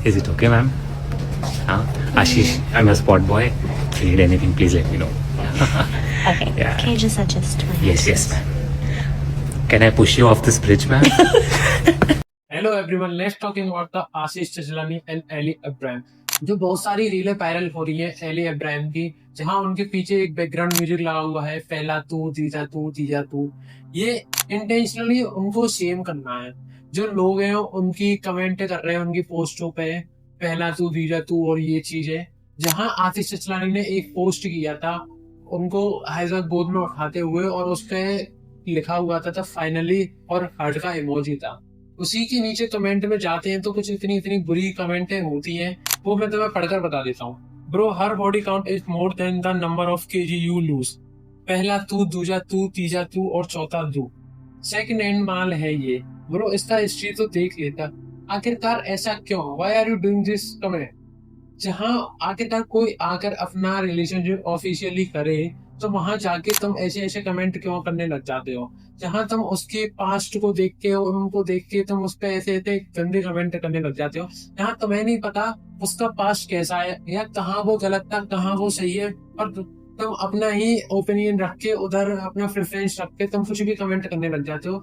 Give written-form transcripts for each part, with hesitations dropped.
Is it okay, ma'am? Ashish, I'm a spot boy. If you need anything, please let me know. Okay. Yeah. Can you just adjust my Yes, ma'am. Can I push you off this bridge, ma'am? Hello everyone, let's talking about the Ashish Chachlani and Elli Abraham. जो बहुत सारी रीलें viral हो रही है Eli Abraham की, जहां उनके पीछे एक बैकग्राउंड म्यूजिक लगा हुआ है, पहला तू तीजा तू तीजा तू। ये इंटेंशनली उनको सेम करना है। जो लोग हैं उनकी कमेंट कर रहे हैं उनकी पोस्टों पे, पहला तू तीजा तू और ये चीजें। जहां आशीष चचलानी ने एक पोस्ट किया था उनको हैजा गोद में उठाते हुए, और उस पे लिखा हुआ था फाइनली और हार्ट का इमोजी था। उसी के नीचे कमेंट में जाते हैं तो कुछ इतनी बुरी कमेंटें होती हैं, वो मैं तुम्हें पढ़कर बता देता हूँ। Bro, her body count is more than the number of KG you lose. पहला तू, दूजा तू, तीजा तू और चौथा तू। सेकंड हैंड माल है ये। ब्रो, इसका हिस्ट्री तो देख लेता। आखिरकार ऐसा क्यों? Why are you doing this comment? जहां आखिरकार कोई आकर अपना रिलेशनशिप ऑफिशियली करे तो वहां जाके तुम ऐसे ऐसे कमेंट क्यों करने लग जाते हो? जहां तुम उसके पास्ट को देख के और उनको देख के तुम उस पे ऐसे ऐसे गंदे कमेंट करने लग जाते हो, जहां तुम्हें नहीं पता उसका पास्ट कैसा है या कहाँ वो गलत था कहाँ वो सही है, और तुम अपना ही ओपिनियन रख के उधर अपना प्रेफरेंस रख के तुम कुछ भी कमेंट करने लग जाते हो।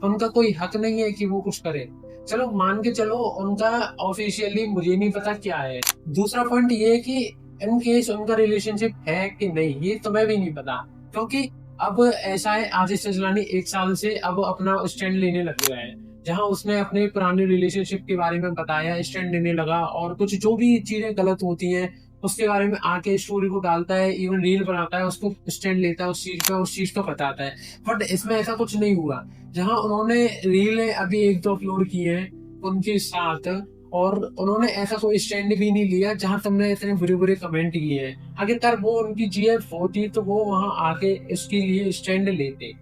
उनका कोई हक नहीं है कि वो कुछ करे। चलो मान के चलो उनका ऑफिशियली मुझे नहीं पता क्या है। दूसरा पॉइंट ये है कि इन केस उनका रिलेशनशिप है कि नहीं ये तुम्हें भी नहीं पता, क्योंकि अब ऐसा है आशीष चचलानी 1 साल से अब अपना स्टैंड लेने लग गया है। जहां उसने अपने पुराने रिलेशनशिप के बारे में बताया, स्टैंड लेने लगा, और कुछ जो भी चीजें गलत होती हैं उसके बारे में आके स्टोरी को डालता है, इवन रील बनाता है, उसको स्टैंड लेता है उस चीज पे, उस चीज को बताता है। बट इसमें ऐसा कुछ नहीं हुआ। जहां उन्होंने रील अभी 1-2 अपलोड की है उनके साथ, और उन्होंने ऐसा कोई स्टैंड भी नहीं लिया जहां तुमने इतने बुरे कमेंट किए हैं। आखिरकार वो उनकी जीएफ होती तो वो वहां आके इसके लिए स्टैंड लेते,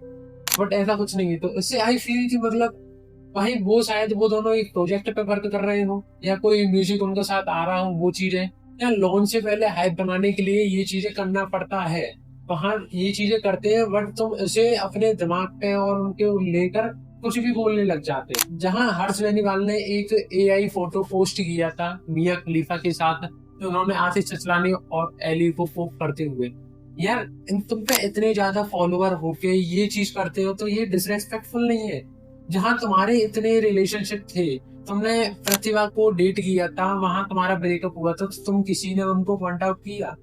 बट ऐसा कुछ नहीं है। तो इससे आई फील कि मतलब भाई वो शायद वो दोनों एक प्रोजेक्ट पे वर्क कर रहे हो, या कोई म्यूजिक उनके साथ आ रहा हो, वो चीजें, या लॉन्च से पहले हाइप बनाने के लिए ये चीजें करना पड़ता है। वहां ये चीजें करते हैं, बट तुम इसे अपने दिमाग पे और उनके लेकर कुछ भी बोलने लग जाते हैं। जहां हर्ष बेनीवाल ने एक एआई फोटो पोस्ट किया था मिया खलीफा के साथ, तो उन्होंने आशीष चचलानी और एली को पोक करते हुए, यार तुम पे इतने ज्यादा फॉलोअर होके ये चीज करते हो तो ये डिसरेस्पेक्टफुल नहीं है। जहां तुम्हारे इतने रिलेशनशिप थे, तुमने प्रतिभा को डेट किया था, वहां तुम्हारा ब्रेकअप हुआ था, तो तुम किसी ने उनको पॉइंट आउट किया?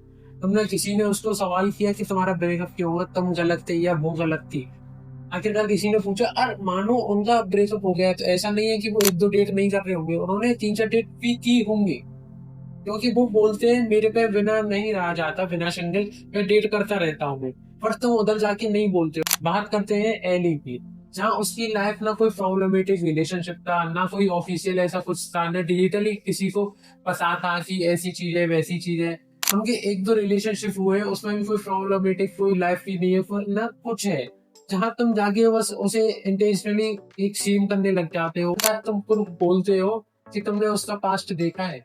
तुमने किसी ने उसको सवाल किया कि तुम्हारा ब्रेकअप क्यों हुआ, तुम गलत थे या वो गलत थी? आखिरकार किसी ने पूछा? और मानो उनका ब्रेकअप हो गया तो ऐसा नहीं है कि वो 1-2 डेट नहीं कर रहे होंगे, उन्होंने 3-4 डेट भी की होंगी, क्योंकि वो बोलते हैं मेरे पे बिना नहीं रहा जाता, बिना सिंगल मैं डेट करता रहता हूँ। पर तुम उधर जाके नहीं बोलते हो। बात करते हैं एली की, जहाँ उसकी लाइफ ना कोई प्रॉब्लमेटिक रिलेशनशिप था, ना कोई ऑफिशियल ऐसा कुछ था, ना डिजिटली किसी को पता था कि ऐसी चीज है वैसी चीज है। उनके 1-2 रिलेशनशिप हुए, उसमें भी कोई प्रॉब्लमेटिक कोई लाइफ भी नहीं है, ना कुछ है। जहां तुम जाके बस उसे इंटेंशनली एक सीन करने लग जाते हो, तुम खुद बोलते हो कि तुमने उसका पास्ट देखा है,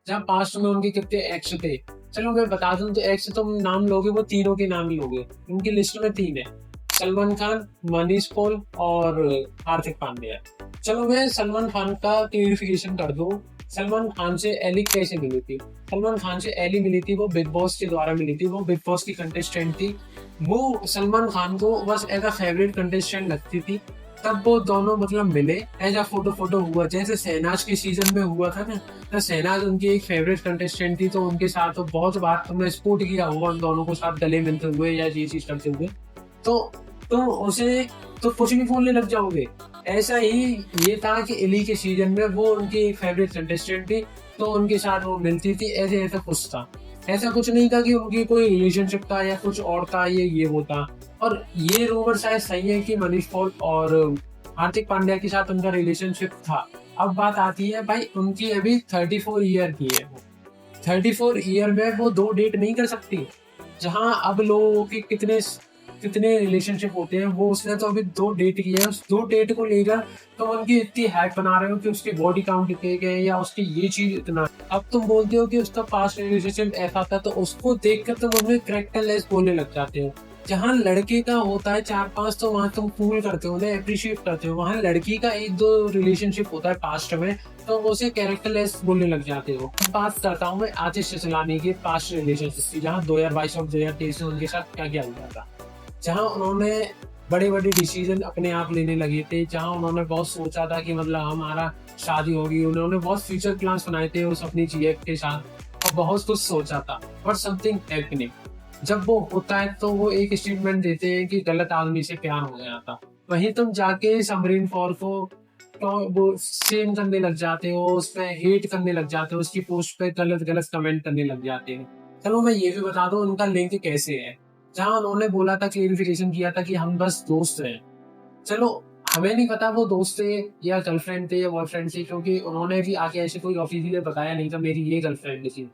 जहां पास्ट में उनके कितने एक्स थे। चलो मैं बता दूं, तो एक्स तुम नाम लोगे वो तीनों के नाम ही लोगे। उनकी लिस्ट में 3 है, सलमान खान, मनीष पॉल और हार्दिक पांड्या। चलो मैं सलमान खान का क्लियरिफिकेशन कर दूं। सलमान खान से एली कैसे मिली थी? सलमान खान से एली मिली थी वो बिग बॉस के द्वारा मिली थी। वो बिग बॉस की कंटेस्टेंट थी। वो सलमान खान को बस एज अ फेवरेट कंटेस्टेंट लगती थी, तब वो दोनों मतलब मिले, एज अ फोटो हुआ, जैसे शहनाज के सीजन में हुआ था ना। तो शहनाज उनकी एक फेवरेट कंटेस्टेंट थी, तो उनके साथ तो बहुत बार तुमने स्पोर्ट किया होगा उन दोनों को साथ गले मिलते हुए या ये चीज करते हुए, तो उसे तो कुछ भी बोलने लग जाओगे। ऐसा ही ये था कि एली के सीजन में वो उनकी एक फेवरेट कंटेस्टेंट थी, तो उनके साथ वो मिलती थी, ऐसा कुछ था। ऐसा कुछ नहीं था कि उनकी कोई रिलेशनशिप था या कुछ और था, ये होता। और ये रूमर शायद सही है कि मनीष पॉल और हार्दिक पांड्या के साथ उनका रिलेशनशिप था। अब बात आती है भाई, उनकी अभी 34 ईयर की है। 34 ईयर में वो 2 डेट नहीं कर सकती। जहां अब लोगों की कितने रिलेशनशिप होते हैं, वो उसने तो अभी 2 डेट की है। उस 2 डेट को लेकर तो उनकी इतनी हाइप बना रहे हो कि उसकी बॉडी काउंट इतने गए या उसकी ये चीज इतना। अब तुम बोलते हो कि उसका पास्ट रिलेशनशिप ऐसा था, तो उसको देखकर तुम उन्हें कैरेक्टरलेस बोलने लग जाते हो। जहाँ लड़के का होता है 4-5 तो वहाँ तुम कूल करते हो, उन्हें अप्रिशिएट करते हो। वहाँ लड़की का 1-2 रिलेशनशिप होता है पास्ट में, तो उसे कैरेक्टरलेस बोलने लग जाते हो। बात करता हूँ मैं आतिश चचलानी के पास्ट रिलेशनशिप की, जहाँ 2022 और 2023 में उनके साथ क्या क्या हुआ था। जहाँ उन्होंने बड़े बड़े डिसीजन अपने आप लेने लगे थे, जहाँ उन्होंने बहुत सोचा था कि मतलब हमारा शादी होगी। उन्होंने बहुत फ्यूचर प्लान्स बनाए थे उस अपनी जीएफ के साथ और बहुत कुछ सोचा था, बट समथिंग हैपनिंग। जब वो होता है तो वो एक स्टेटमेंट देते हैं कि गलत आदमी से प्यार हो गया था। वहीं तुम जाके समरीन कौर को तो वो सेम करने लग जाते हो, उस पर हेट करने लग जाते हो, उसकी पोस्ट पे गलत गलत कमेंट करने लग जाते हैं। चलो मैं ये भी बता दूं उनका लिंक कैसे है। जहाँ उन्होंने बोला था, क्लेरिफिकेशन किया था कि हम बस दोस्त हैं। चलो हमें नहीं पता वो दोस्त थे या गर्लफ्रेंड थे या बॉयफ्रेंड थे, क्योंकि उन्होंने भी आके ऐसे कोई ऑफिशियली बताया नहीं था मेरी ये गर्लफ्रेंड थी।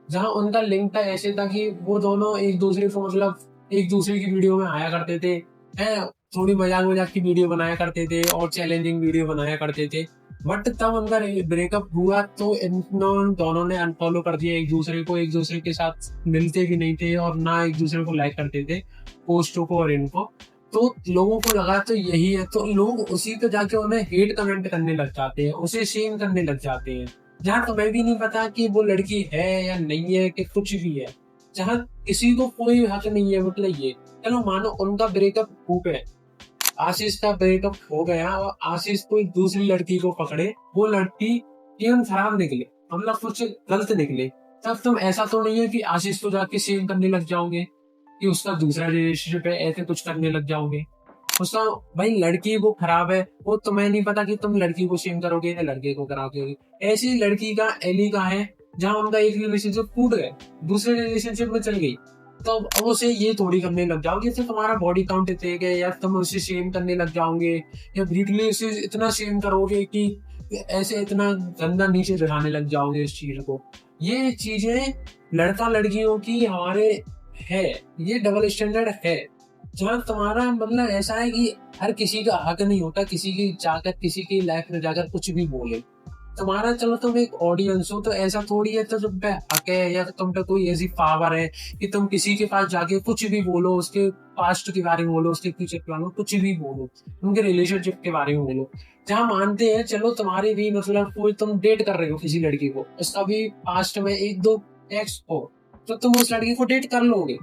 जहाँ उनका लिंक था ऐसे था कि वो दोनों एक दूसरे को मतलब एक दूसरे की वीडियो में आया करते थे, हैं थोड़ी मजाक मजाक की वीडियो बनाया करते थे और चैलेंजिंग वीडियो बनाया करते थे। बट तब उनका ब्रेकअप हुआ तो इन दोनों ने अनफॉलो कर दिया एक दूसरे को, एक दूसरे के साथ मिलते भी नहीं थे और ना एक दूसरे को लाइक करते थे पोस्टों को और इनको। तो लोगों को लगा तो यही है, तो लोग उसी पे जाके उन्हें हेट कमेंट करने लग जाते हैं, उसे शेम करने लग जाते हैं। जहाँ तुम्हें भी नहीं पता कि वो लड़की है या नहीं है कि कुछ भी है, जहाँ किसी को कोई हक नहीं है। मतलब ये चलो मानो उनका ब्रेकअप हो गया, आशीष का ब्रेकअप हो गया और आशीष कोई दूसरी लड़की को पकड़े, वो लड़की इवन खराब निकले, मतलब कुछ गलत निकले, तब तुम ऐसा तो नहीं है कि आशीष को जाके सेम करने लग जाओगे कि उसका दूसरा रिलेशनशिप है, ऐसे कुछ करने लग जाओगे। उसका भाई लड़की वो खराब है, वो तुम्हें नहीं पता कि तुम लड़की को शेम करोगे या लड़के को कराओगे। ऐसी लड़की का एली का है, जहाँ उनका एक रिलेशनशिप टूट गया, दूसरे रिलेशनशिप में चल गई, तो अब उसे ये थोड़ी करने लग जाओगे तो तुम्हारा बॉडी काउंट इतना या तुम उसे शेम करने लग जाओगे या ब्रीटली उसे इतना शेम करोगे कि ऐसे इतना गंदा नीचे दिखाने लग जाओगे इस चीज को। ये चीजें लड़का लड़कियों की हमारे है, ये डबल स्टैंडर्ड है। जहाँ तुम्हारा मतलब ऐसा है कि हर किसी का हक नहीं होता किसी की जाकर किसी की लाइफ में जाकर कुछ भी बोले। तुम्हारा चलो तुम एक ऑडियंस हो तो ऐसा थोड़ी है तो तुम पे हक है या तुम पे कोई ऐसी पावर है कि तुम किसी के पास जाके कुछ भी बोलो, उसके पास्ट के बारे में बोलो, उसके फ्यूचर प्लान कुछ भी बोलो, उनके रिलेशनशिप के बारे में बोलो। जहाँ मानते हैं चलो तुम्हारी भी मतलब कोई तुम डेट कर रहे हो किसी लड़की को, उसका भी पास्ट में 1-2 एक्स हो, तो तुम उस लड़की को डेट कर लोगे,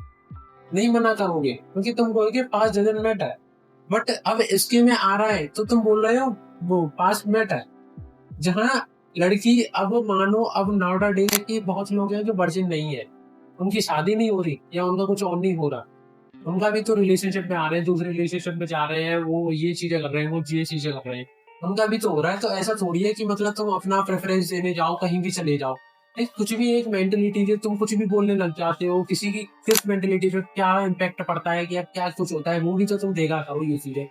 नहीं मना करोगे, क्योंकि तुम कहोगे पास्ट डजंट मैटर। बट अब इसके में आ रहा है तो तुम बोल रहे हो वो पास्ट मैटर। जहाँ लड़की अब मानो अब नाउडा डे की बहुत लोग हैं जो वर्जिन नहीं है, उनकी शादी नहीं हो रही या उनका कुछ और नहीं हो रहा, उनका भी तो रिलेशनशिप में आ रहे हैं, दूसरे रिलेशनशिप में जा रहे हैं, वो ये चीजें कर रहे हैं, वो ये चीजें कर रहे हैं, उनका भी तो हो रहा है। तो ऐसा थोड़ी है कि मतलब तुम अपना प्रेफरेंस देने जाओ कहीं भी चले जाओ। कुछ भी एक मेंटेलिटी है, तुम कुछ भी बोलने लग जाते हो, किसी की किस मेंटेलिटी पे क्या इम्पैक्ट पड़ता है कि क्या कुछ होता है वो भी तो तुम देखा करो ये चीजें।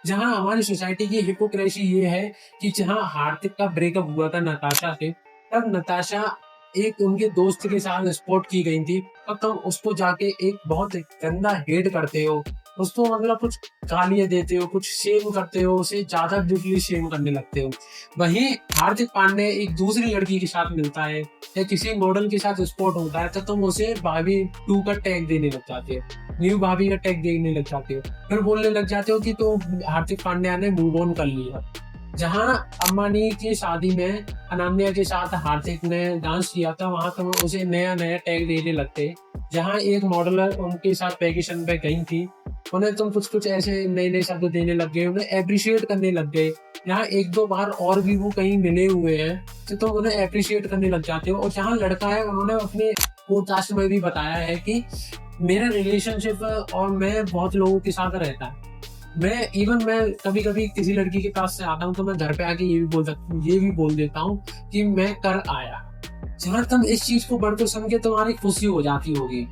जहाँ हमारी सोसाइटी की हिपोक्रेसी ये है कि जहाँ हार्दिक का ब्रेकअप हुआ था नताशा से, तब नताशा एक उनके दोस्त के साथ स्पॉट की गई थी, तब तुम उसको जाके एक बहुत गंदा हेट करते हो, उसको मतलब कुछ गालियां देते हो, कुछ शेम करते हो, उसे ज्यादा डीपली शेम करने लगते हो। वहीं हार्दिक पांडे एक दूसरी लड़की के साथ मिलता है या किसी मॉडल के साथ स्पॉट होता है तो तुम उसे भाभी 2 का टैग देने लग जाते हो, न्यू भाभी का टैग देने लग जाते हो, फिर बोलने लग जाते हो कि तो हार्दिक पांड्या ने मूव ऑन कर लिया। जहाँ अंबानी की शादी में अनन्या के साथ हार्दिक ने डांस किया था, वहां तुम उसे नया नया टैग देने लगते। जहाँ एक मॉडलर उनके साथ वेकेशन पे गई थी, उन्हें तुम कुछ ऐसे नए नए शब्द देने लग गए, उन्हें अप्रिशिएट करने लग गए। यहाँ 1-2 बार और भी वो कहीं मिले हुए हैं तो तुम उन्हें अप्रिशिएट करने लग जाते हो। और जहाँ लड़का है उन्होंने अपने पॉडकास्ट में भी बताया है कि मेरा रिलेशनशिप और मैं बहुत लोगों के साथ रहता है, मैं कभी कभी किसी लड़की के पास से आता हूँ तो मैं घर पे आके ये भी बोल देता हूँ कि मैं कर आया। जहाँ तुम इस चीज को बढ़कर समझे तुम्हारी खुशी हो जाती होगी,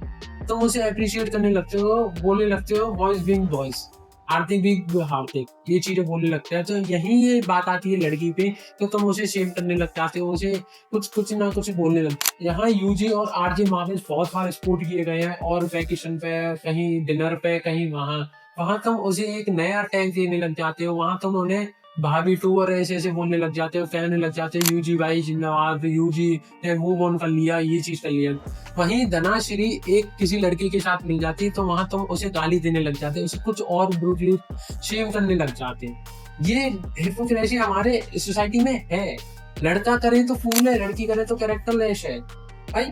तुम उसे अप्रिशिएट करने लगते हो, बोलने लगते हो वॉइस बीइंग वॉइस, हार्दिक भी हार्दिक, ये चीजें बोलने लगते हैं। तो यही ये बात आती है लड़की पे, तो तुम उसे शेम करने लग जाते हो, उसे कुछ ना कुछ बोलने लगते। यहाँ यूजी और आरजे माविज बहुत बार स्पोर्ट किए गए हैं और वैकेशन पे, कहीं डिनर पे, कहीं वहां तुम उसे एक नया टैग देने लग जाते हो, वहां तुम उन्हें भाभी टू और ऐसे ऐसे बोलने लग जाते हैं, कहने लग जाते हैं यूजी भाई जिंदाबाद, यूजी ने मूव ऑन कर लिया, ये चीज कर लिया। वहीं धनाश्री एक किसी लड़की के साथ मिल जाती है तो वहां तुम उसे गाली देने लग जाते हैं, उसे कुछ और ब्रूटली शेम करने लग जाते हैं। ये हिपोक्रेसी हमारे सोसाइटी में है। लड़का करे तो फूल है, लड़की करे तो कैरेक्टरलेस है भाई।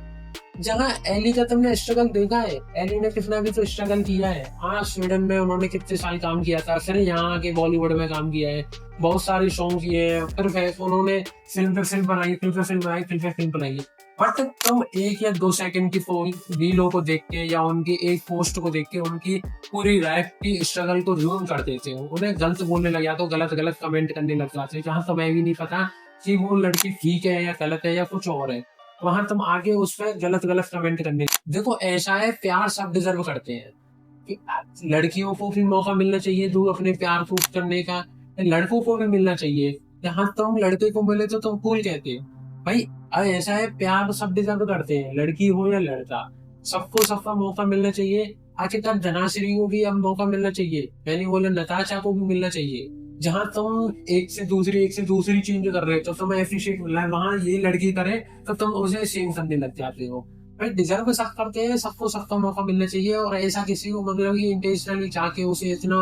जहाँ एली का तुमने स्ट्रगल देखा है, एली ने कितना भी तो स्ट्रगल किया है। हाँ, स्वीडन में उन्होंने कितने साल काम किया था, फिर यहाँ आके बॉलीवुड में काम किया है, बहुत सारे सॉन्ग किए हैं, फिर उन्होंने फिल्म पे फिल्म बनाई, फिल्म पे फिल्म बनाई, फिल्म पे फिल्म बनाई। बट तुम 1 या 2 सेकंड की रीलों को देख के या उनकी एक पोस्ट को देख के उनकी पूरी लाइफ की स्ट्रगल को रूम कर देते हो, उन्हें गलत बोलने लग जाते हो, गलत गलत कमेंट करने लग जाते हो, जहाँ तुम्हें भी नहीं पता कि वो लड़की ठीक है या गलत है या कुछ और है। वहां तुम आगे उस पर गलत गलत कमेंट करने। देखो ऐसा है, प्यार सब डिजर्व करते हैं कि लड़कियों को भी मौका मिलना चाहिए दूर अपने प्यार प्रूफ करने का, लड़कों को भी मिलना चाहिए। जहाँ तुम लड़के को मिले तो तुम कूल कहते हो भाई। अब ऐसा है, प्यार सब डिजर्व करते हैं, लड़की हो या लड़का, सबको सबका मौका मिलना चाहिए। आखिरकार धनाश्री को भी अब मौका मिलना चाहिए, मैंने बोला नताशा को भी मिलना चाहिए। जहाँ तुम एक से दूसरी चेंज कर रहे हो तो तुम्हें एप्रिशिएट मिल रहा है, वहां ये लड़की करे तो तुम उसे सेम करने लग जाते हो भाई। डिजर्व सब करते हैं, सबको सबका मौका मिलना चाहिए। और ऐसा किसी को मतलब कि इंटेंशनली जाके उसे इतना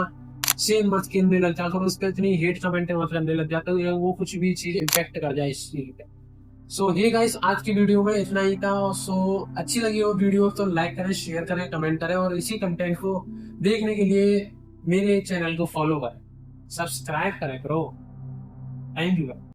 सेम मत खेलने लग जाता, उस पर इतनी हेट कमेंट मत करने लग जाता है वो कुछ भी चीज इम्पैक्ट कर जाए इस चीज पे। सो हे गाइस, आज की वीडियो में इतना ही था। सो अच्छी लगी हो वीडियो तो लाइक करें, शेयर करें, कमेंट करें, और इसी कंटेंट को देखने के लिए मेरे चैनल को फॉलो करें, सब्सक्राइब करें ब्रो। Thank you.